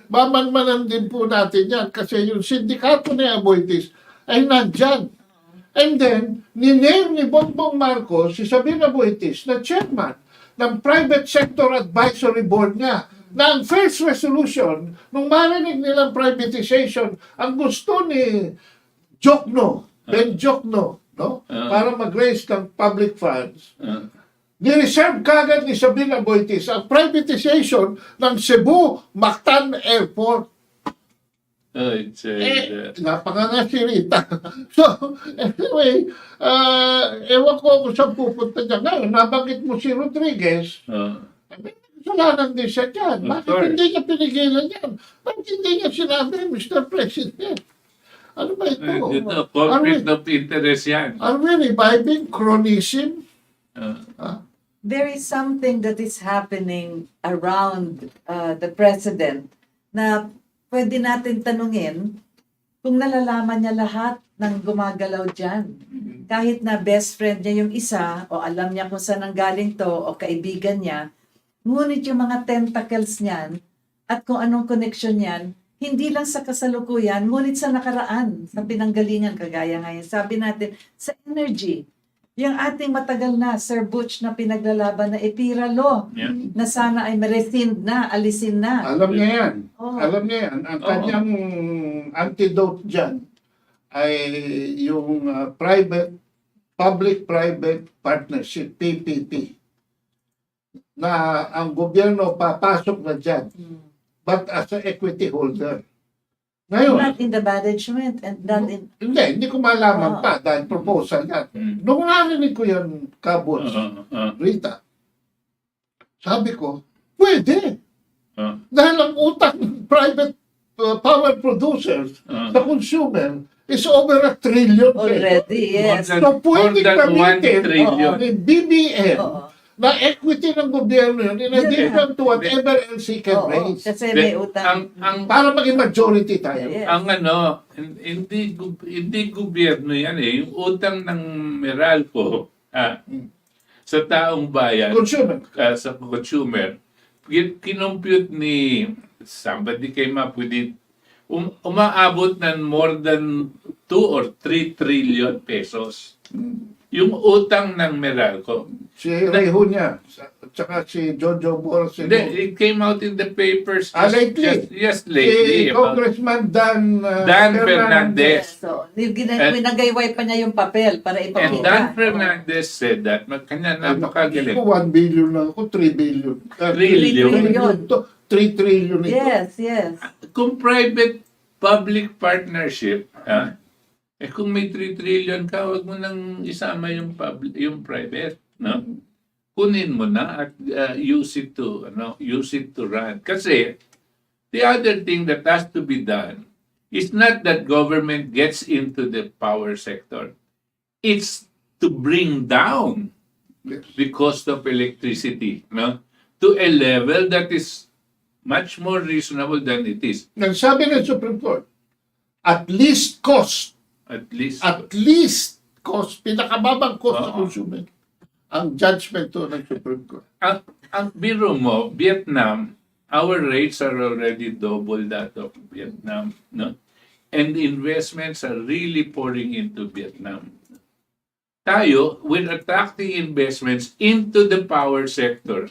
mamanmanan din po natin yan kasi yung sindikato ni Aboitiz ay nandyan. And then, niname ni Bongbong Marcos si Sabina Aboitiz na chairman ng Private Sector Advisory Board niya na ang first resolution, nung marinig nilang privatization, ang gusto ni Jokno, Ben Jokno, no? Para mag-raise ng public funds, ni-reserve kagad ni Sabina Aboitiz ang privatization ng Cebu Mactan Airport. Napanganga si Rita. So, anyway, ewan ko kung saan pupunta dyan. Ngayon, nabanggit mo si Rodriguez, kasalanan din siya dyan. Bakit hindi niya pinigilan yan? Bakit hindi niya sinabi, Mr. President? Ano ba ito? Conflict of interest yan. Are we reviving cronyism? There is something that is happening around the president na pwede natin tanungin kung nalalaman niya lahat ng gumagalaw dyan. Kahit na best friend niya yung isa o alam niya kung saan ang galing to o kaibigan niya, ngunit yung mga tentacles niyan at kung anong connection niyan, hindi lang sa kasalukuyan, ngunit sa nakaraan, sa pinanggalingan, kagaya ngayon. Sabi natin, sa energy, yung ating matagal na, Sir Butch, na pinaglalaban na EPIRA Law, na sana ay rescind na, alisin na. Alam niya yan. Oh. Alam niya yan. Ang kanyang antidote dyan ay yung public-private partnership, PPP, na ang gobyerno papasok na dyan, but as an equity holder. Ngayon, Not in the management and not in... hindi ko malaman pa dahil proposal yan. Nung narinig ko yan, Kabos, Rita, sabi ko, pwede. Dahil ang utang ng private power producers sa consumer is over 1 trillion. Already, yes. So pwede More than 1 gamitin trillion. ni BBM Oo. na equity ng gobyerno yun in addition to whatever else he can Oo, raise. kasi may utang. Para maging majority tayo. Yes. Ang hindi gobyerno yan eh. Yung utang ng Meralco sa taong bayan, Consumer. sa consumer, kinompute ni somebody came up with it, umaabot ng more than 2 or 3 trillion pesos. Yung utang ng Meralco. Si Reho niya, at saka si Jojo Boros. Hindi, it came out in the papers Lately. just lately. Si Congressman Dan Fernandez. So, pinagayway pa niya yung papel para And ipakita. Dan Fernandez said that, kanya napakagaling. Ako 1 billion lang ako, 3 billion. 3 trillion. 3 trillion ito. Yes, yes. Kung private-public partnership, kung may 3 trillion ka, wag mo nang isama yung private, no? Kunin mo na at use it to run. Kasi the other thing that has to be done is not that government gets into the power sector. It's to bring down the cost of electricity, no? To a level that is much more reasonable than it is. Nagsabi ng Supreme Court, at least cost, At least. pinakababang cost sa consumer. Ang judgment to ng Supreme Court. Ang biro mo, Vietnam, our rates are already double that of Vietnam, no? And investments are really pouring into Vietnam. Tayo, we're attracting investments into the power sector.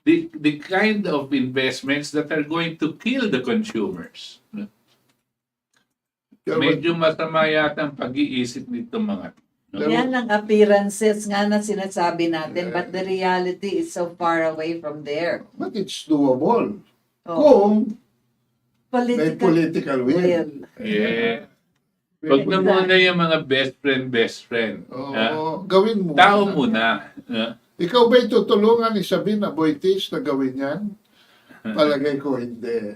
The kind of investments that are going to kill the consumers. No? Medyo masama yata ang pag-iisip nito mga. No? Yan ang appearances nga na sinasabi natin, but the reality is so far away from there. But it's doable. Oh. Kung may political will. Yeah. Pag na muna yung mga best friend. Gawin mo. Tao muna. Ikaw ba'y tutulungan ni Sabina Aboitiz na gawin yan? Palagay ko hindi.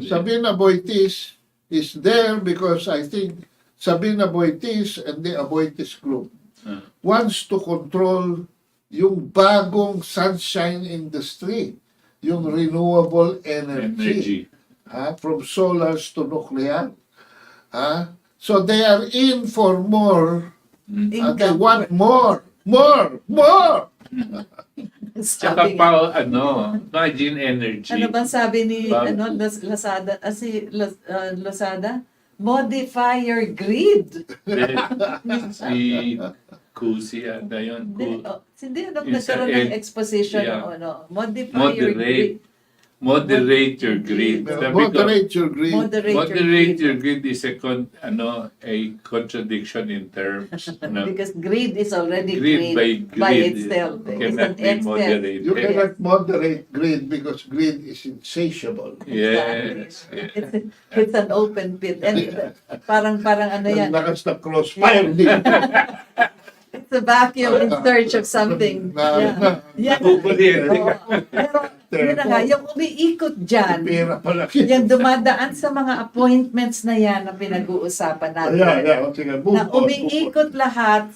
Sabina Aboitiz is there because I think Sabina Boitis and the Aboitis Group Ah. wants to control yung bagong sunshine industry, yung renewable energy. Energy. From solars to nuclear. So they are in for more. They Income. want more. Tsaka Sabi pa, imagine energy. Ano bang sabi ni Bago. Lazada? Lazada? Modify your grid. Si Kusi ata yun. Hindi, Yung sa nagkaroon ng exposition. yeah. Modify your grid. Moderate your grid. Sabi ko, Moderate your greed. moderate your grid is a contradiction in terms. Because grid is already Grid grid by by grid itself. It's cannot an be excess. moderated. You cannot moderate greed because greed is insatiable. Yes. It's an open pit. And parang ano yan. Lakas na crossfire din. It's a vacuum in search of something. Yeah. Nakukulit. Pero, yun na nga, yung umiikot dyan, Pera pala. yung dumadaan sa mga appointments na yan na pinag-uusapan natin, Sige, na umiikot lahat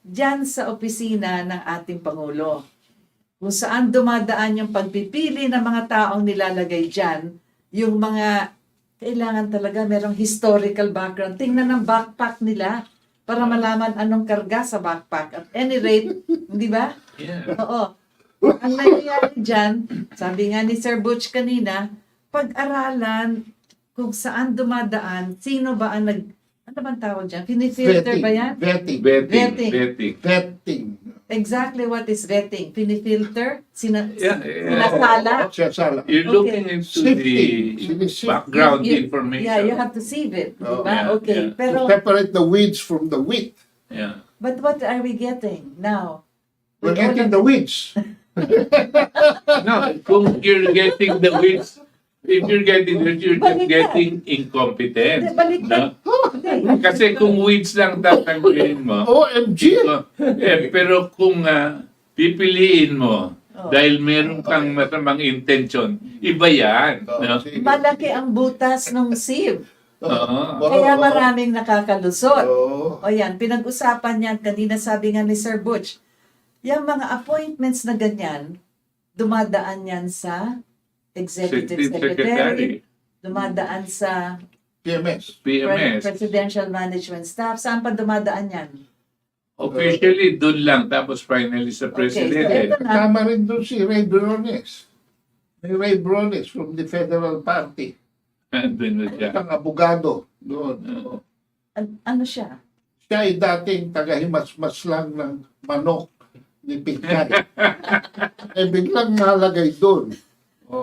dyan sa opisina ng ating Pangulo. Kung saan dumadaan yung pagpipili ng mga taong nilalagay dyan, yung mga kailangan talaga merong historical background. Tingnan ng backpack nila para malaman anong karga sa backpack. At any rate, di ba? Yeah. Oo. Ang nangyayari dyan, sabi nga ni Sir Butch kanina, pag-aralan kung saan dumadaan, sino ba ang ano bang tawag dyan? Pinifilter ba yan? Vetting. Vetting. Exactly what is vetting? Pinifilter? Yeah. Sinasala? Sala. You're Okay. looking into Safety. the background You- information. Yeah, you have to sieve it. Oh, Diba? yeah, Okay. yeah. Pero, Separate the weeds from the wheat. Yeah. but what are we getting now? We're getting the weeds. No, kung you're getting the weeds, if you're getting weeds, you're just getting incompetent. Hindi, baliktad. No? Hindi. Kasi kung weeds lang tatanggalin mo, OMG! pero kung pipiliin mo, dahil meron kang masamang intention, iba yan. No? Malaki ang butas ng sieve. Oo. Kaya maraming nakakalusot. Oo. O yan, pinag-usapan yan. Kanina sabi nga ni Sir Butch, yung mga appointments na ganyan, dumadaan yan sa Executive Secretary, dumadaan sa PMS. PMS. Presidential Management Staff. Saan pa dumadaan yan? Officially, dun lang. Tapos finally sa Presidente. so ito na. Kasama rin doon si Ray Briones. May Ray Briones from the Federal Party. Andun na siya. Ang abogado doon. Ano siya? Siya ay dating tagahimas-mas lang ng manok ni Pinkay. Biglang nalagay doon.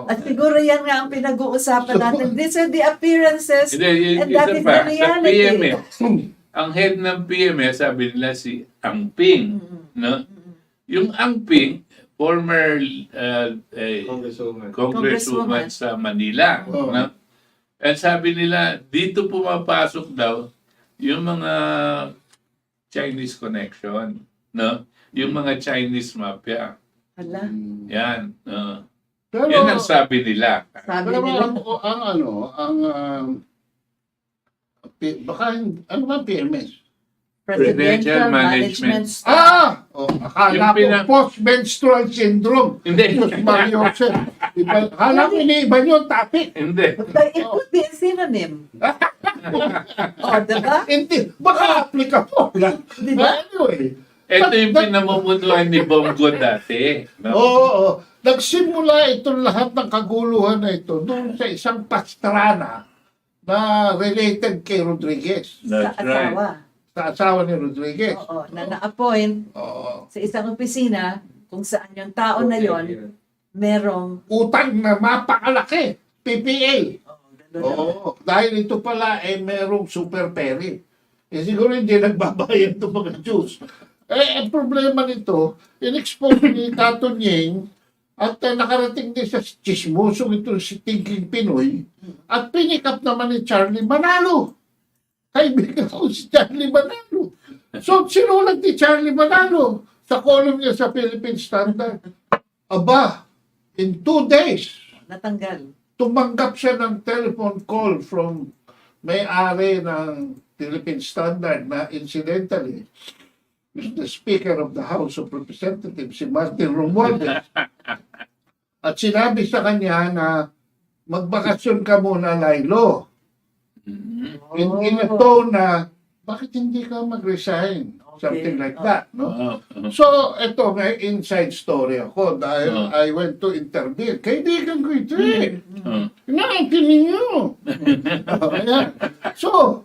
At siguro yan nga ang pinag-uusapan natin. These are the appearances Hindi, and that is the sa reality. PMS. Ang head ng PMS, sabi nila si Angping. No? Yung Angping, former congresswoman sa Manila. Oh. No? At sabi nila, dito pumapasok daw yung mga Chinese connection. No? Yung mga Chinese mafia. Hala, Yan. Pero, Yan ang sabi nila. sabi pero nila. baka, ano ba PMS? Presidential Management. Management Staff. Akala Yung ko post-menstrual syndrome. Hindi. Diyos Mario Jose. Akala ko iniiba niyo ang topic. Hindi. But it could be a synonym. Diba? Hindi, baka applicable. Diba? Anyway, Ito yung pinamumunuan ni Bongo dati. No? oo. Nagsimula itong lahat ng kaguluhan na ito doon sa isang pastrana na related kay Rodriguez. Sa That's right. asawa. Sa asawa ni Rodriguez. Oo, na na-appoint Oo. sa isang opisina kung saan yung tao na yon merong Utang na mapakalaki. PPA. ganun. Oo. Dahil ito pala merong super peri. Siguro hindi nagbabayad itong mga Diyos. Ang problema nito, in-expose ni Tato Nying at nakarating din sa chismosong ito si Thinking Pinoy at pinikap naman ni Charlie Manalo. Kaibigan ko si Charlie Manalo. So, sinulat ni Charlie Manalo sa column niya sa Philippine Standard. Aba, in 2 days, Natanggal. tumanggap siya ng telephone call from may-ari ng Philippine standard na incidentally is the Speaker of the House of Representatives, si Martin Romualdez. At sinabi sa kanya na magbakasyon ka muna, Lailo. In a tone na, bakit hindi ka mag-resign? Something like that. No? So, ito nga, inside story ako dahil I went to intervene. Kaibigan ko ito eh. Inaangkin ninyo. Ayan. So,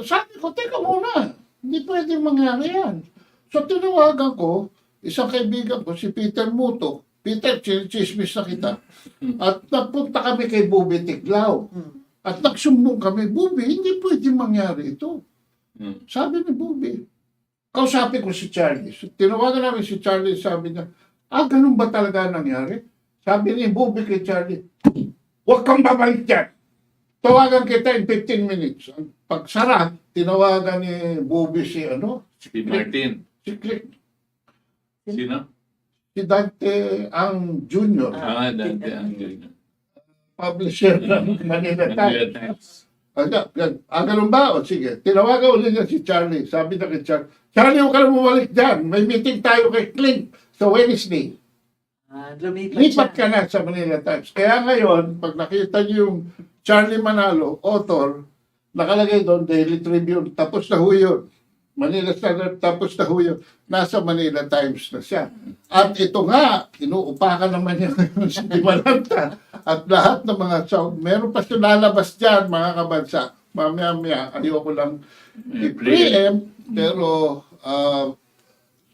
sabi ko, teka muna. Hindi pwede mangyari yan. So, tinawagan ko, isang kaibigan ko, si Peter Muto. Peter, chismis na kita. At nagpunta kami kay Bubi Tiglao. At nagsumbong kami, Bubi, hindi pwede mangyari ito. Sabi ni Bubi, kausapin ko si Charlie. So, tinawagan namin si Charlie, sabi niya, ganun ba talaga nangyari? Sabi ni Bubi kay Charlie, huwag kang babalik dyan. Tawagan kita in 15 minutes. Pagsara, tinawagan ni Bubi si Martin. Si Click. Sino? Si Dante ang Junior. Dante ang Junior. Publisher ng Manila Times. Ganun ba? O sige, tinawagan ulit niya si Charlie. Sabi na kay Charlie, Charlie, huwag ka na bumalik dyan. May meeting tayo kay Clint sa Wednesday. Lipat ka na sa Manila Times. Kaya ngayon, pag nakita niyo yung Charlie Manalo, author, nakalagay doon, Daily Tribune, tapos na ho yun. Manila Standard, tapos na ho yun. Nasa Manila Times na siya. At ito nga, inuupakan naman niya ngayon si Dimalanta. At lahat ng mga sound, meron pa siya lalabas dyan, mga kabansa. Mamaya-maya, ayoko lang i-preempt, pero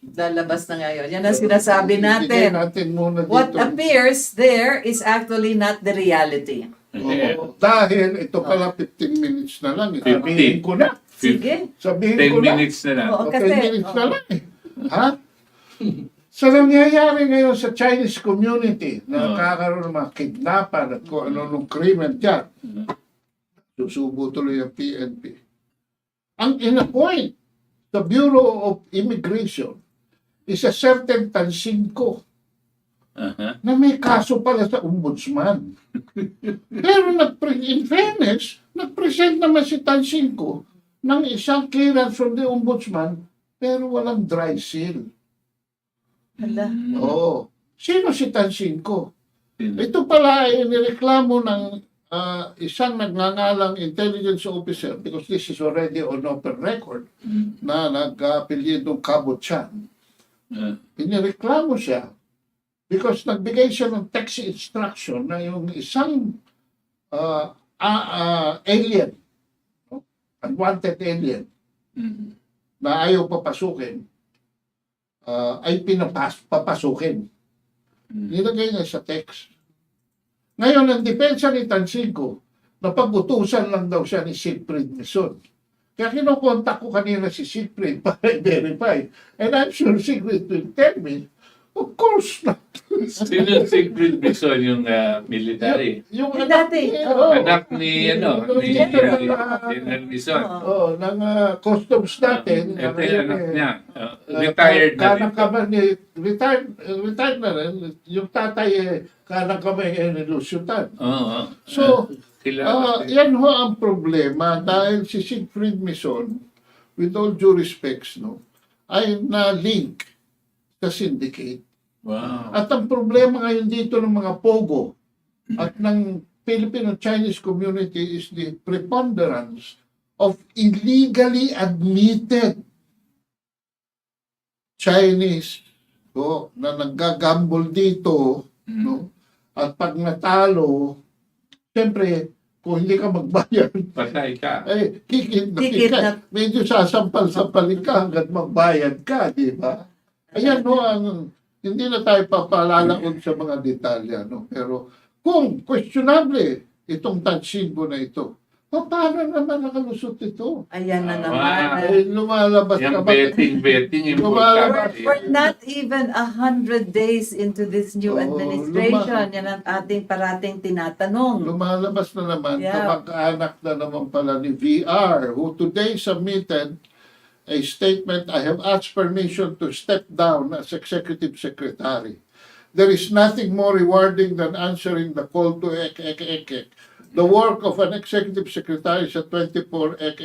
lalabas na ngayon. Yan ang sinasabi natin. Muna What dito. appears there is actually not the reality. Oo, dahil ito pala 15 minutes na lang. Sabihin ko na. Sige. Sabihin 10 ko na. minutes na lang. Oo, 10 minutes na lang eh. Ha? Sa nangyayari ngayon sa Chinese community, na nakakaroon ng mga kidnapan at kung ano-anong krimen dyan, susubo tuloy ang PNP. Ang in-appoint the Bureau of Immigration is a certain Tansingko na may kaso pala sa ombudsman. Pero in fairness, nag-present naman si Tansingko ng isang clearance from the ombudsman pero walang dry seal. Hala. Oo. Sino si Tansingko? Ito pala ay nireklamo ng isang nagngangalang intelligence officer because this is already on open record na nag-apelyidong Kabutsan. Inireklamo siya because nagbigay siya ng text instruction na yung isang alien, unwanted alien, na ayaw papasukin, ay papasukin. Nilagay niya sa text. Ngayon, ang depensa ni Tansingko, napag-utusan lang daw siya ni Siegfried Mison. Kaya kinukontak ko kanina si Siegfried para i-verify. And I'm sure Siegfried will tell me, of course not. Sino Siegfried Bison yung military? Yung dati. Anak ni General Bison. ng customs natin. Ito yung anak niya. Retired na Kanang dito. kamay ni, retired na rin. Yung tatay, kanang kamay ni Luciutan. So, yan ho ang problema dahil si Siegfried Mison, with all due respects, ay na-link sa syndicate. Wow. At ang problema ngayon dito ng mga pogo at ng Filipino-Chinese community is the preponderance of illegally admitted Chinese na naggagamble dito, at pag natalo, siyempre, kung hindi ka magbayad, Patay ka. kikidnap ka. Medyo sasampal-sampalin ka hanggat magbayad ka, di ba? Ayan hindi na tayo papalalaon sa mga detalya, pero kung questionable itong Tansingko na ito, paano naman nakalusot ito? Ayan na Wow. naman. Ay, lumalabas Yung naman. betting, Lumalabas. We're not even 100 days into this new Oo, administration. Yan ang ating parating tinatanong. Lumalabas na naman, Yeah. kamag-anak na naman pala ni VR, who today submitted a statement, I have asked permission to step down as Executive Secretary. There is nothing more rewarding than answering the call to ek. the work of an executive secretary sa 24 ek.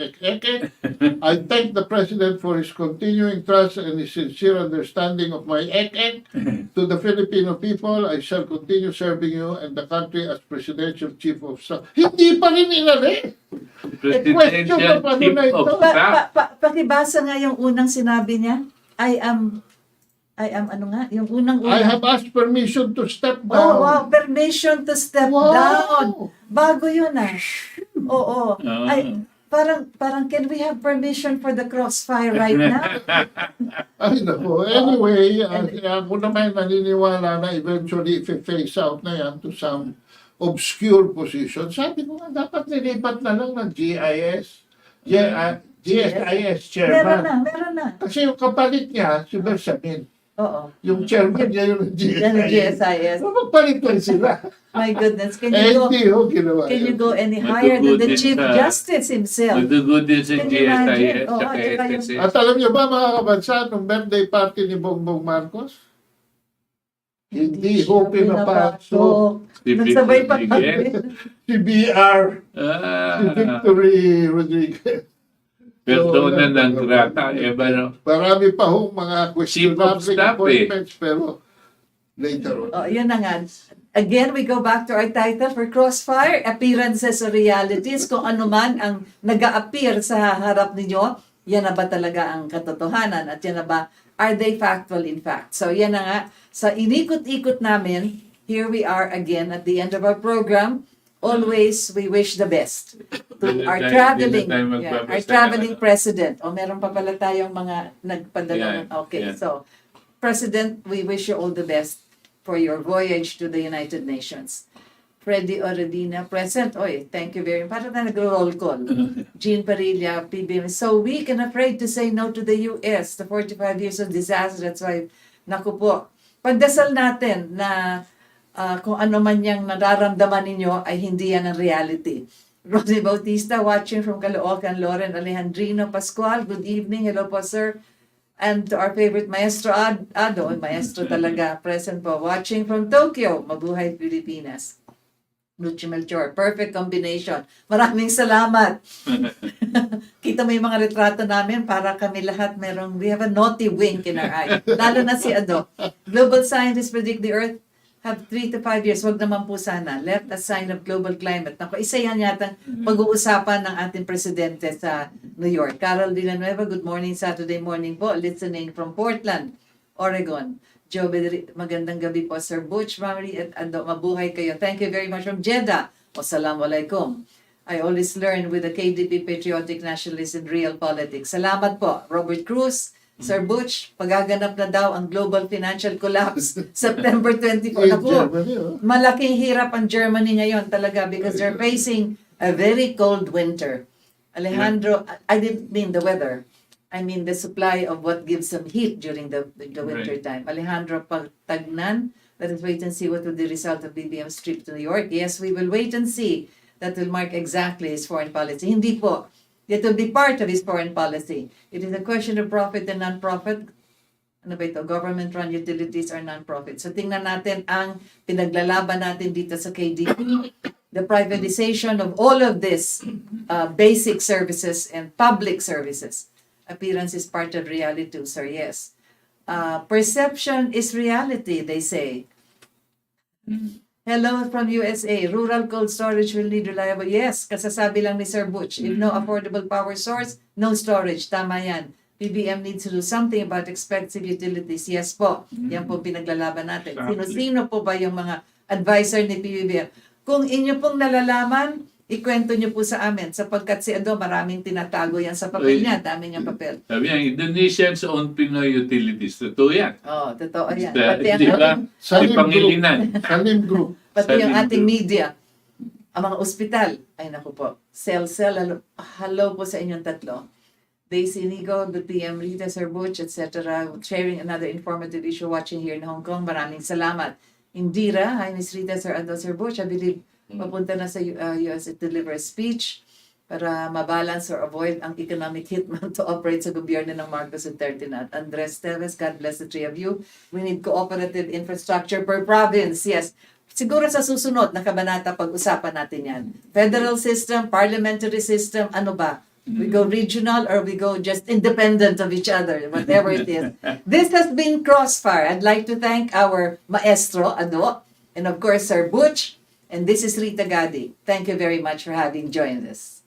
I thank the President for his continuing trust and his sincere understanding of my ek. To the Filipino people, I shall continue serving you and the country as Presidential Chief of Staff. Hindi pa rin inali. Presidential Chief of Staff. Pakibasa nga yung unang sinabi niya. I am ano nga? Yung I have asked permission to step down. Oh, wow. Permission to step down. Bago yun ah. Oo. Ay, parang can we have permission for the Crossfire right now? Ay, naku. Anyway, ako naman naniniwala na eventually if-face out na yan to some obscure position. Sabi ko nga, dapat nilipat na lang ng GIS. GSIS chairman. Meron na. Kasi yung kapalit niya, si Bersamin. Oo. Yung chairman niya yung GSIS. So, magpalit lang sila. My goodness. Can you go any higher than the Chief Justice himself? Magdugo din sa Can you imagine? GSIS Oo, at at saka yung- SSS. At alam niyo ba mga kabansa, nung birthday party ni Bongbong Marcos, hindi ho pinapasok Nagsabay pa Rodriguez. si BR, si Victory Rodriguez. Persona ng grata. Marami pa hong mga Chief of questionable Staff, appointments, pero later on. Oh, yun na nga. Again, we go back to our title for Crossfire, Appearances or Realities. Kung ano man ang nag-a-appear sa harap ninyo, yan na ba talaga ang katotohanan? At yan na ba, are they factual in fact? So yan na nga. Sa inikot-ikot namin, here we are again at the end of our program. Always, we wish the best to our traveling president. O meron pa pala tayong mga nagpadala. Okay, so President, we wish you all the best for your voyage to the United Nations. Freddy Oredina, present. Oy, thank you very much. Parang na nag-roll call. Jean Parilla, PBM, so weak and afraid to say no to the US. The 45 years of disaster, that's why, naku po. Pagdasal natin na kung ano man yung nararamdaman ninyo ay hindi yan ang reality. Rosie Bautista watching from Caloocan, Lauren Alejandrino Pascual, good evening, hello po sir. And to our favorite Maestro Ado, Maestro talaga, present po, watching from Tokyo, mabuhay Pilipinas. Luchi Melchor, perfect combination. Maraming salamat. Kita mo yung mga retrato namin para kami lahat we have a naughty wink in our eye. Lalo na si Ado. Global scientists predict the Earth have 3 to 5 years, wag naman po sana. Left a sign of global climate. Naku, isa yan yata pag-uusapan ng ating presidente sa New York. Carol Villanueva, good morning, Saturday morning po. Listening from Portland, Oregon. Joe Bedri, magandang gabi po, Sir Butch, Mary, at Ando, mabuhay kayo. Thank you very much from Jeddah. Wassalamualaikum. I always learn with the KDP patriotic nationalist in real politics. Salamat po, Robert Cruz. Sir Butch, pagaganap na daw ang global financial collapse September 24. Ako, malaking hirap ang Germany ngayon talaga because they're facing a very cold winter. Alejandro, I didn't mean the weather. I mean the supply of what gives them heat during the winter time. Alejandro Pagtagnan, let us wait and see what will be the result of BBM's trip to New York. Yes, we will wait and see. That will mark exactly his foreign policy. Hindi po. It will be part of his foreign policy. It is a question of profit and non-profit. Ano ba ito? Government-run utilities are non-profit. So tingnan natin ang pinaglalaban natin dito sa KDP. The privatization of all of this basic services and public services. Appearance is part of reality too, sir. Yes. Perception is reality, they say. Hello from USA. Rural cold storage will need reliable. Yes, kasasabi lang ni Sir Butch. If no affordable power source, no storage. Tama yan. PBM needs to do something about expensive utilities. Yes po. Yan po pinaglalaban natin. Sino-sino po ba yung mga advisor ni PBM? Kung inyo pong nalalaman, ikwento nyo po sa amin. Sapagkat si Ado, maraming tinatago yan sa papel niya. Dami niyang papel. Sabi yan, Indonesians own Pinoy utilities. Totoo yan. Oh, totoo yan. Pati ang Pangilinan. Salim Group. Pati yung ating media. Ang mga ospital. Ay, naku po. Hello po sa inyong tatlo. Daisy Nigo, the PM Rita, Sir Butch, etc. Sharing another informative issue watching here in Hong Kong. Maraming salamat. Indira, hi Miss Rita, Sir Ado, Sir Butch. I believe papunta na sa US to deliver a speech para mabalance or avoid ang economic hitman to operate sa gobyerno ng Marcos Duterte na. Andres Teves, God bless the three of you. We need cooperative infrastructure per province. Yes. Siguro sa susunod na kabanata pag-usapan natin yan. Federal system, parliamentary system, ano ba? We go regional or we go just independent of each other, whatever it is. This has been Crossfire. I'd like to thank our maestro, Ado, and of course, Sir Butch. And this is Rita Gadi. Thank you very much for having joined us.